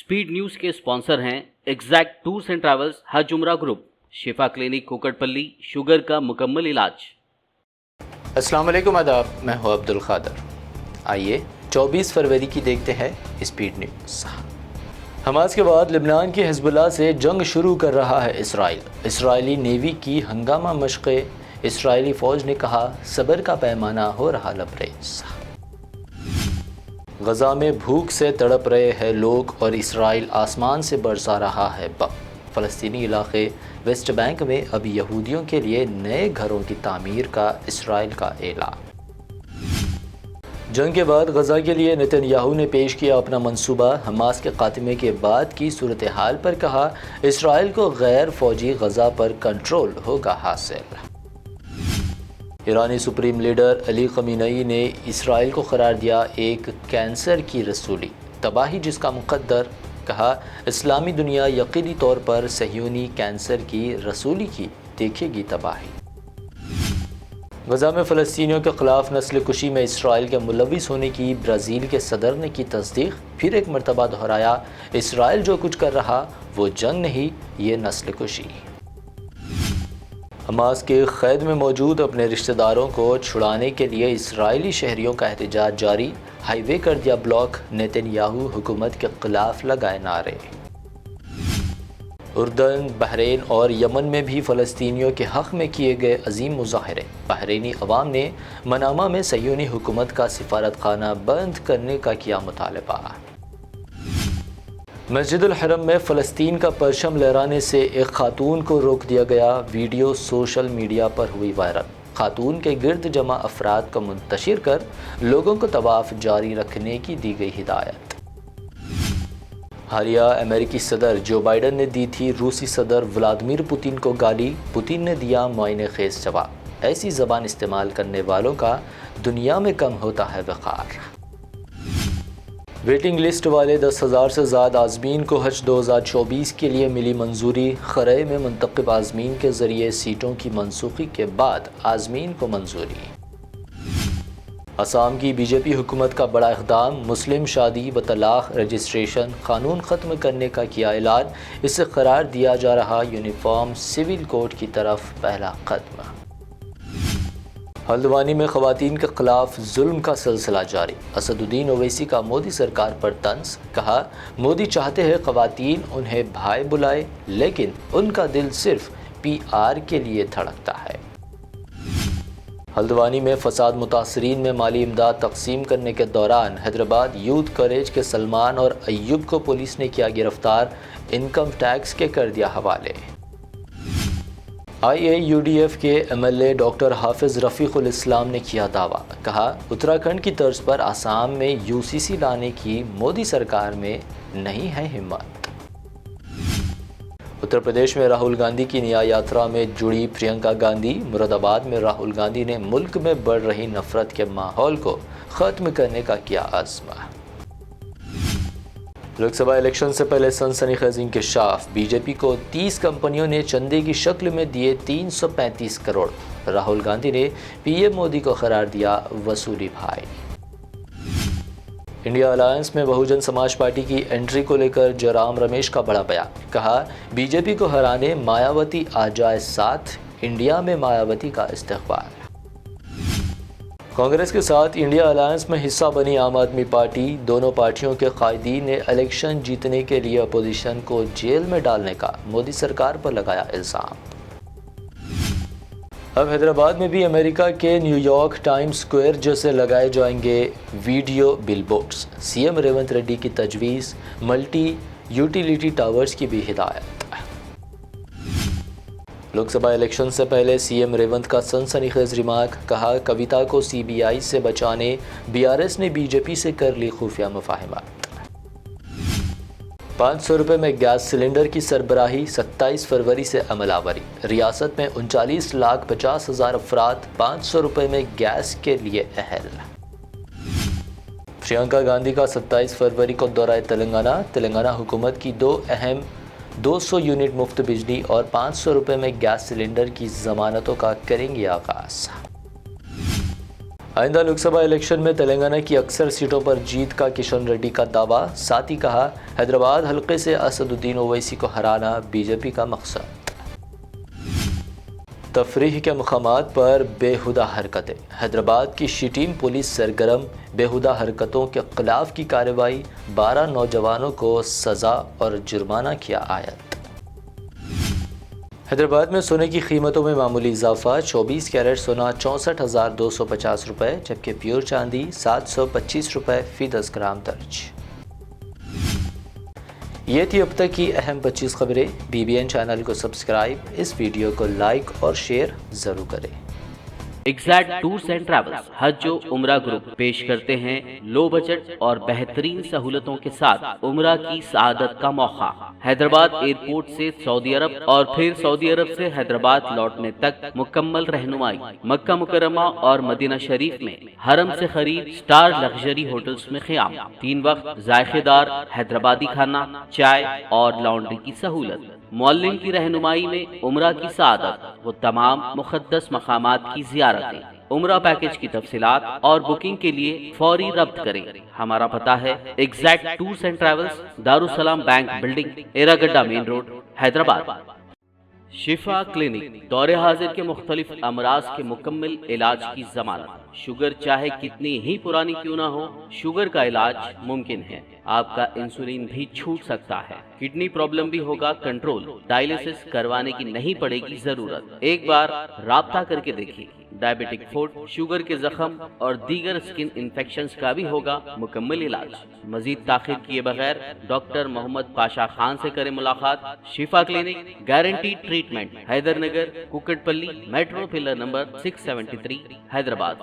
Speed news के sponsor हैं exact tours and travels, हज उम्रा ग्रुप, शिफा क्लिनिक कुकटपल्ली, शुगर का मुकम्मल इलाज। अस्सलाम वालेकुम, आदाब, मैं हूं अब्दुल खादर। आइए 24 फरवरी की देखते हैं स्पीड न्यूज़। हमास के बाद लिबनान की हिजबुल्लाह से जंग शुरू कर रहा है इसराइल। इसराइली नेवी की हंगामा मशक़े। इसराइली फ़ौज ने कहा सब्र का पैमाना हो रहा लबरेज। गज़ा में भूख से तड़प रहे हैं लोग और इसराइल आसमान से बरसा रहा है बम। फ़लस्तीनी इलाक़े वेस्ट बैंक में अब यहूदियों के लिए नए घरों की तामीर का इसराइल का ऐलान। जंग के बाद गज़ा के लिए नेतन्याहू ने पेश किया अपना मंसूबा। हमास के खात्मे के बाद की सूरत हाल पर कहा इसराइल को गैर फ़ौजी गज़ा पर कंट्रोल होगा हासिल। ईरानी सुप्रीम लीडर अली खमीनई ने इसराइल को करार दिया एक कैंसर की रसूली तबाही जिसका मुक़द्दर। कहा इस्लामी दुनिया यकीनी तौर पर सहयूनी कैंसर की रसूली की देखेगी तबाही। गज़ा में फ़लस्तीनियों के ख़िलाफ़ नस्ल कुशी में इसराइल के मुलविस होने की ब्राज़ील के सदर ने की तस्दीक। फिर एक मरतबा दोहराया इसराइल जो कुछ कर रहा वो जंग नहीं, ये नस्ल कुशी। हमास के क़ैद में मौजूद अपने रिश्तेदारों को छुड़ाने के लिए इसराइली शहरियों का एहतजाज जारी। हाईवे कर दिया ब्लॉक, नेतन्याहू हुकूमत के ख़िलाफ़ लगाए नारे। उर्दन, बहरीन और यमन में भी फ़लस्तीनियों के हक़ में किए गए अजीम मुज़ाहरे। बहरीनी अवाम ने मनामा में सहयूनी हुकूमत का सिफारत खाना बंद करने का किया मुतालबा। मस्जिदुल हरम में फ़लस्तीन का परचम लहराने से एक खातून को रोक दिया गया। वीडियो सोशल मीडिया पर हुई वायरल। खातून के गिर्द जमा अफराद को मुंतशिर कर लोगों को तवाफ़ जारी रखने की दी गई हिदायत। हालिया अमेरिकी सदर जो बाइडन ने दी थी रूसी सदर व्लादिमीर पुतिन को गाली। पुतिन ने दिया मुआयने खेज़ जवाब। ऐसी ज़बान इस्तेमाल करने वालों का दुनिया में कम होता है वक़ार। वेटिंग लिस्ट वाले 10,000 से ज़्यादा आज़मीन को हज 2024 के लिए मिली मंजूरी। खरे में मुंतखब आज़मीन के ज़रिए सीटों की मनसूखी के बाद आज़मीन को मंजूरी। असम की बीजेपी हुकूमत का बड़ा इक़दाम। मुस्लिम शादी व तलाक़ रजिस्ट्रेशन कानून ख़त्म करने का किया ऐलान। इससे करार दिया जा रहा यूनिफॉर्म सिविल कोड की तरफ पहला कदम। हल्द्वानी में ख़वातीन के ख़िलाफ़ जुल्म का सिलसिला जारी। असदुद्दीन ओवैसी का मोदी सरकार पर तंज। कहा मोदी चाहते हैं ख़वातीन उन्हें भाई बुलाए लेकिन उनका दिल सिर्फ PR के लिए धड़कता है। हल्द्वानी में फसाद मुतासरीन में माली इमदाद तकसीम करने के दौरान हैदराबाद यूथ कॉलेज के सलमान और अय्यूब को पुलिस ने किया गिरफ्तार। इनकम टैक्स के कर दिया हवाले। IAUDF के MLA डॉक्टर हाफिज़ रफ़ीक़ुल इस्लाम ने किया दावा। कहा उत्तराखंड की तर्ज पर आसाम में UCC लाने की मोदी सरकार में नहीं है हिम्मत। उत्तर प्रदेश में राहुल गांधी की न्याय यात्रा में जुड़ी प्रियंका गांधी। मुरादाबाद में राहुल गांधी ने मुल्क में बढ़ रही नफरत के माहौल को ख़त्म करने का किया आज़मा। लोकसभा इलेक्शन से पहले सनसनीखेज़ इंकशाफ। बीजेपी को 30 कंपनियों ने चंदे की शक्ल में दिए 335 करोड़। राहुल गांधी ने PM मोदी को करार दिया वसूली भाई। इंडिया अलायंस में बहुजन समाज पार्टी की एंट्री को लेकर जयराम रमेश का बड़ा बयान। कहा बीजेपी को हराने मायावती आ जाए साथ। इंडिया में मायावती का इस्तकबाल। कांग्रेस के साथ इंडिया अलायंस में हिस्सा बनी आम आदमी पार्टी। दोनों पार्टियों के कायदीन ने इलेक्शन जीतने के लिए अपोजिशन को जेल में डालने का मोदी सरकार पर लगाया इल्ज़ाम। अब हैदराबाद में भी अमेरिका के न्यूयॉर्क टाइम्स स्क्वायर जैसे लगाए जाएंगे video billboards. CM Revanth Reddy की तजवीज़। मल्टी यूटिलिटी टावर्स की भी हिदायत। लोकसभा इलेक्शन से पहले CM रेवंत का सनसनीखेज़ रिमार्क। कहा कविता को CBI से बचाने BRS ने BJP से कर ली खुफिया मुफाहिमत। 500 रुपये में गैस सिलेंडर की सरबराही 27 फरवरी से अमलावरी। रियासत में 39,50,000 अफराद 500 रुपये में गैस के लिए अहल। प्रियंका गांधी का 27 फरवरी को दौरा तेलंगाना। तेलंगाना हुकूमत की 2 अहम 200 यूनिट मुफ्त बिजली और 500 रुपये में गैस सिलेंडर की ज़मानतों का करेंगे आगाज़। آئندہ لوک سبھا الیکشن میں تلنگانہ کی اکثر سیٹوں پر جیت کا کشن ریڈی کا دعویٰ، ساتھ ہی کہا حیدرآباد حلقے سے اسد الدین اویسی کو ہرانا بی جے پی کا مقصد۔ تفریح کے مقامات پر بےہودہ حرکتیں، حیدرآباد کی شیٹین پولیس سرگرم، بےہودہ حرکتوں کے خلاف کی کارروائی، 12 نوجوانوں کو سزا اور جرمانہ کیا عائد۔ حیدرآباد میں سونے کی قیمتوں میں معمولی اضافہ، 24 کیرٹ سونا 64,250 روپے جبکہ پیور چاندی 725 روپے فی 10 گرام درج۔ یہ تھی اب تک کی اہم 25 خبریں۔ بی بی این چینل کو سبسکرائب، اس ویڈیو کو لائک اور شیئر ضرور کریں۔ ایگزیکٹ ٹورز اینڈ ٹریولز حج و عمرہ گروپ پیش کرتے ہیں لو بجٹ اور بہترین سہولتوں کے ساتھ عمرہ کی سعادت کا موقع۔ حیدرآباد ایئرپورٹ سے سعودی عرب اور پھر سعودی عرب سے حیدرآباد لوٹنے تک مکمل رہنمائی، مکہ مکرمہ اور مدینہ شریف میں حرم سے قریب سٹار لگژری ہوٹلز میں قیام، 3 وقت ذائقے دار حیدرآبادی کھانا، چائے اور لانڈری کی سہولت، معلم کی رہنمائی میں عمرہ کی سعادت، وہ تمام مقدس مقامات کی زیارتیں۔ عمرہ پیکج کی تفصیلات اور بکنگ کے لیے فوری رابطہ کریں۔ ہمارا پتہ ہے exact tours and travels, Darussalam bank building, Erragadda main road, Hyderabad. Shifa clinic دور حاضر کے مختلف امراض کے مکمل علاج کی ضمانت۔ شوگر چاہے کتنی ہی پرانی کیوں نہ ہو، شوگر کا علاج ممکن ہے۔ آپ کا انسولین بھی چھوٹ سکتا ہے، کڈنی پرابلم بھی ہوگا کنٹرول، ڈائلیسس کروانے کی نہیں پڑے گی ضرورت۔ ایک بار رابطہ کر کے دیکھیے۔ ڈائبیٹک فوڈ، شوگر کے زخم اور دیگر اسکن انفیکشنز کا بھی ہوگا مکمل علاج۔ مزید تاخیر کیے بغیر ڈاکٹر محمد پاشا خان سے کریں ملاقات۔ Shifa clinic, guarantee treatment, Hyder Nagar, Kukatpally, metro pillar number 673، Hyderabad.